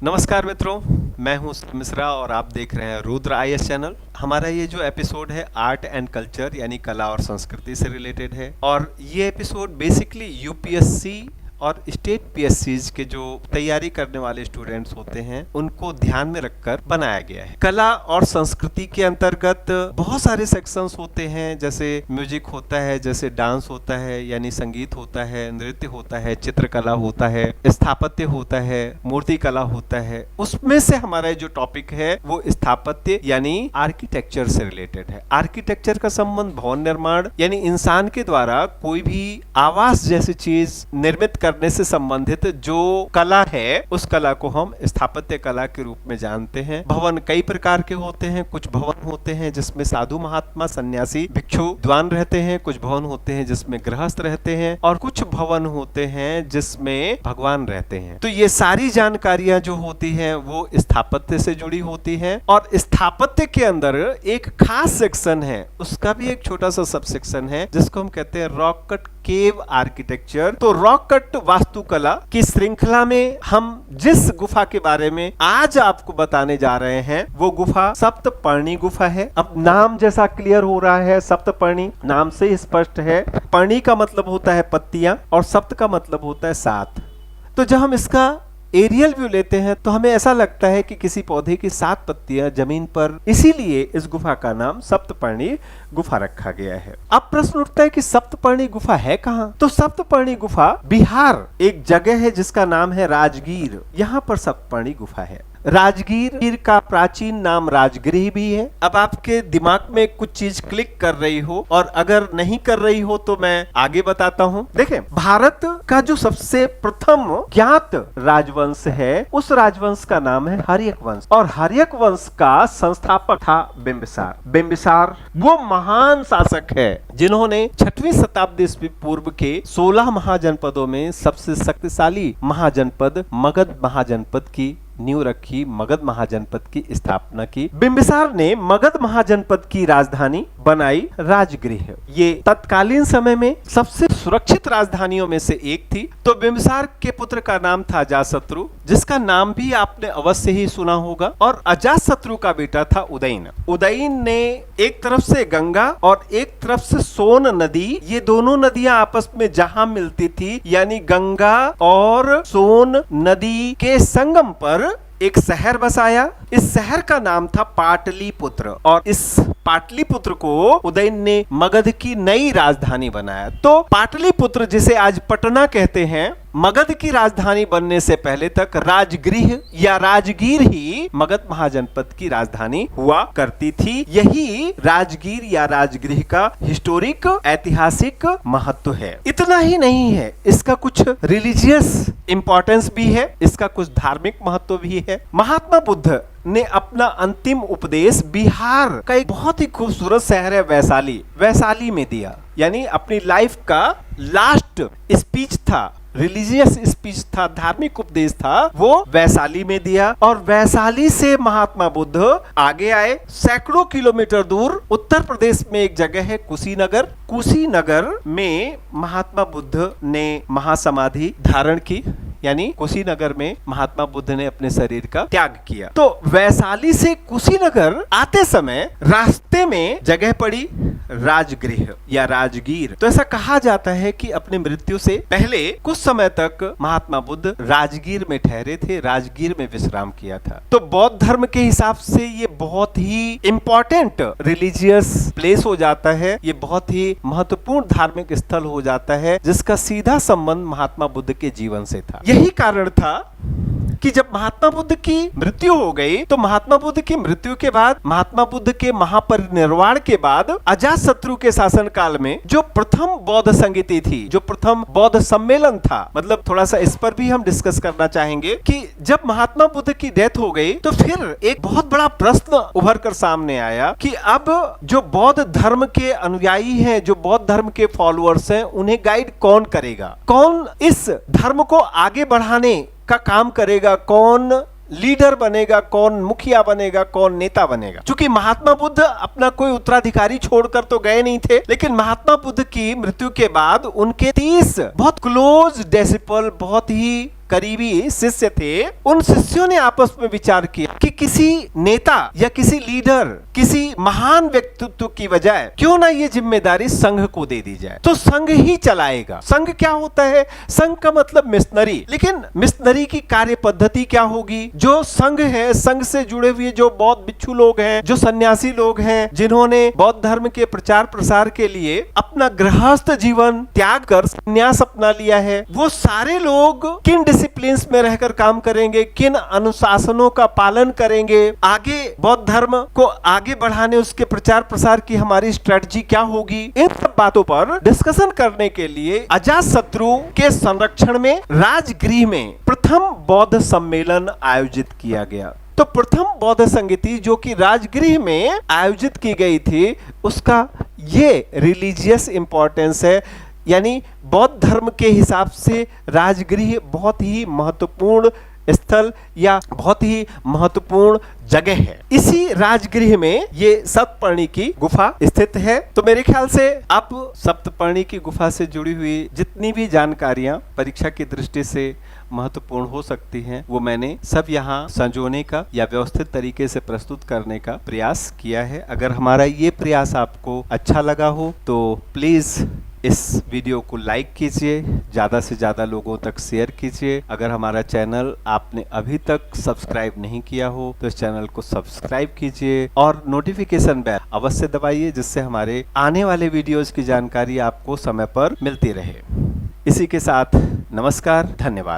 नमस्कार मित्रों, मैं हूं मिश्रा और आप देख रहे हैं रुद्र आईएएस चैनल। हमारा ये जो एपिसोड है आर्ट एंड कल्चर यानी कला और संस्कृति से रिलेटेड है और ये एपिसोड बेसिकली यूपीएससी और स्टेट पीएससीज के जो तैयारी करने वाले स्टूडेंट्स होते हैं उनको ध्यान में रखकर बनाया गया है। कला और संस्कृति के अंतर्गत बहुत सारे सेक्शंस होते हैं, जैसे म्यूजिक होता है, जैसे डांस होता है यानी संगीत होता है, नृत्य होता है, चित्रकला होता है, स्थापत्य होता है, मूर्ति कला होता है। उसमें से हमारा जो टॉपिक है वो स्थापत्य यानी आर्किटेक्चर से रिलेटेड है। आर्किटेक्चर का संबंध भवन निर्माण यानी इंसान के द्वारा कोई भी आवास जैसी चीज निर्मित करने से संबंधित जो कला है उस कला को हम स्थापत्य कला के रूप में जानते हैं। भवन कई प्रकार के होते हैं। कुछ भवन होते हैं जिसमें साधु महात्मा सन्यासी भिक्षु विद्वान रहते हैं, कुछ भवन होते हैं जिसमें गृहस्थ रहते हैं और कुछ भवन होते हैं जिसमें भगवान रहते हैं। तो ये सारी जानकारियां जो होती हैं वो स्थापत्य से जुड़ी होती हैं और स्थापत्य के अंदर एक खास सेक्शन है, उसका भी एक छोटा सा सब सेक्शन है जिसको हम कहते हैं रॉक कट केव आर्किटेक्चर। तो रॉक कट वास्तुकला की श्रृंखला में हम जिस गुफा के बारे में आज आपको बताने जा रहे हैं वो गुफा सप्तपर्णी गुफा है। अब नाम जैसा क्लियर हो रहा है, सप्तपर्णी नाम से स्पष्ट है। पर्णी का मतलब होता है पत्तियां और सप्त का मतलब होता है सात। तो जब हम इसका एरियल व्यू लेते हैं तो हमें ऐसा लगता है कि किसी पौधे की 7 पत्तियां जमीन पर, इसीलिए इस गुफा का नाम सप्तपर्णी गुफा रखा गया है। अब प्रश्न उठता है कि सप्तपर्णी गुफा है कहाँ? तो सप्तपर्णी गुफा बिहार एक जगह है जिसका नाम है राजगीर। यहाँ पर सप्तपर्णी गुफा है। राजगीर का प्राचीन नाम राजगृह भी है। अब आपके दिमाग में कुछ चीज क्लिक कर रही हो और अगर नहीं कर रही हो तो मैं आगे बताता हूँ। देखें, भारत का जो सबसे प्रथम ज्ञात राजवंश है उस राजवंश का नाम है हर्यक वंश और हर्यक वंश का संस्थापक था बिंबिसार। बिंबिसार वो महान शासक है जिन्होंने 6वीं शताब्दी ईस्वी पूर्व के 16 महाजनपदों में सबसे शक्तिशाली महाजनपद मगध महाजनपद की नींव रखी, मगध महाजनपद की स्थापना की। बिंबिसार ने मगध महाजनपद की राजधानी बनाई राजगृह। ये तत्कालीन समय में सबसे सुरक्षित राजधानियों में से एक थी। तो बिंबिसार के पुत्र का नाम था अजातशत्रु, जिसका नाम भी आपने अवश्य ही सुना होगा। और अजातशत्रु का बेटा था उदयन। उदयन ने एक तरफ से गंगा और एक तरफ से सोन नदी, ये दोनों नदियां आपस में जहां मिलती थी यानी गंगा और सोन नदी के संगम पर एक शहर बसाया। इस शहर का नाम था पाटलिपुत्र और इस पाटलिपुत्र को उदयन ने मगध की नई राजधानी बनाया। तो पाटलिपुत्र जिसे आज पटना कहते हैं, मगध की राजधानी बनने से पहले तक राजगृह या राजगीर ही मगध महाजनपद की राजधानी हुआ करती थी। यही राजगीर या राजगृह का हिस्टोरिक ऐतिहासिक महत्व है। इतना ही नहीं है, इसका कुछ रिलीजियस इंपॉर्टेंस भी है, इसका कुछ धार्मिक महत्व भी है। महात्मा बुद्ध ने अपना अंतिम उपदेश बिहार का एक बहुत ही खूबसूरत शहर है वैशाली में दिया। यानी अपनी लाइफ का लास्ट स्पीच था, रिलीजियस स्पीच था, धार्मिक उपदेश था, वो वैशाली में दिया। और वैशाली से महात्मा बुद्ध आगे आए। सैकड़ों किलोमीटर दूर उत्तर प्रदेश में एक जगह है कुशीनगर। कुशीनगर में महात्मा बुद्ध ने महासमाधि धारण की, यानी कुशीनगर में महात्मा बुद्ध ने अपने शरीर का त्याग किया। तो वैशाली से कुशीनगर आते समय रास्ते में जगह पड़ी राजगृह या राजगीर। तो ऐसा कहा जाता है कि अपनी मृत्यु से पहले कुछ समय तक महात्मा बुद्ध राजगीर में ठहरे थे, राजगीर में विश्राम किया था। तो बौद्ध धर्म के हिसाब से ये बहुत ही इंपॉर्टेंट रिलीजियस प्लेस हो जाता है, ये बहुत ही महत्वपूर्ण धार्मिक स्थल हो जाता है जिसका सीधा संबंध महात्मा बुद्ध के जीवन से था। यही कारण था कि जब महात्मा बुद्ध की मृत्यु हो गई तो महात्मा बुद्ध की मृत्यु के बाद, महात्मा बुद्ध के महापरिनिर्वाण के बाद अजातशत्रु के शासन काल में जो प्रथम बौद्ध संगीति थी, जो प्रथम बौद्ध सम्मेलन था, मतलब थोड़ा सा इस पर भी हम डिस्कस करना चाहेंगे कि जब महात्मा बुद्ध की डेथ हो गई तो फिर एक बहुत बड़ा प्रश्न उभर कर सामने आया कि अब जो बौद्ध धर्म के अनुयायी हैं, जो बौद्ध धर्म के फॉलोअर्स हैं, उन्हें गाइड कौन करेगा? कौन इस धर्म को आगे बढ़ाने का काम करेगा? कौन लीडर बनेगा, कौन मुखिया बनेगा, कौन नेता बनेगा? क्योंकि महात्मा बुद्ध अपना कोई उत्तराधिकारी छोड़कर तो गए नहीं थे, लेकिन महात्मा बुद्ध की मृत्यु के बाद उनके 30 बहुत क्लोज डिसिपल, बहुत ही करीबी शिष्य थे, उन शिष्यों ने आपस में विचार किया कि किसी नेता या किसी लीडर, किसी महान व्यक्तित्व की बजाय क्यों ना ये जिम्मेदारी संघ को दे दी जाए, तो संघ ही चलाएगा। संघ क्या होता है? संघ का मतलब मिशनरी। लेकिन मिशनरी की कार्य पद्धति क्या होगी? जो संघ है, संघ से जुड़े हुए जो बौद्ध भिक्षु लोग हैं, जो सन्यासी लोग हैं, जिन्होंने बौद्ध धर्म के प्रचार प्रसार के लिए अपना गृहस्थ जीवन त्याग कर संन्यास अपना लिया है, वो सारे लोग किन डिसिप्लिन्स में रहकर काम करेंगे, किन अनुशासनों का पालन करेंगे, आगे बौद्ध धर्म को आगे बढ़ाने, उसके प्रचार प्रसार की हमारी स्ट्रेटजी क्या होगी, इन सब बातों पर डिस्कशन करने के लिए अजातशत्रु के संरक्षण में राजगृह में प्रथम बौद्ध सम्मेलन आयोजित किया गया। तो प्रथम बौद्ध संगति जो कि राजगृह में आयोजित की गई थी, उसका ये रिलीजियस इंपॉर्टेंस है, यानी बौद्ध धर्म के हिसाब से राजगृह बहुत ही महत्वपूर्ण स्थल या बहुत ही महत्वपूर्ण जगह है। इसी राजगृह में ये सप्तपर्णी की गुफा स्थित है। तो मेरे ख्याल से आप सप्तपर्णी की गुफा से जुड़ी हुई जितनी भी जानकारियां परीक्षा की दृष्टि से महत्वपूर्ण हो सकती हैं, वो मैंने सब यहाँ संजोने का या व्यवस्थित तरीके से प्रस्तुत करने का प्रयास किया है। अगर हमारा ये प्रयास आपको अच्छा लगा हो तो प्लीज इस वीडियो को लाइक कीजिए, ज़्यादा से ज़्यादा लोगों तक शेयर कीजिए। अगर हमारा चैनल आपने अभी तक सब्सक्राइब नहीं किया हो तो इस चैनल को सब्सक्राइब कीजिए और नोटिफिकेशन बेल अवश्य दबाइए, जिससे हमारे आने वाले वीडियोस की जानकारी आपको समय पर मिलती रहे। इसी के साथ नमस्कार, धन्यवाद।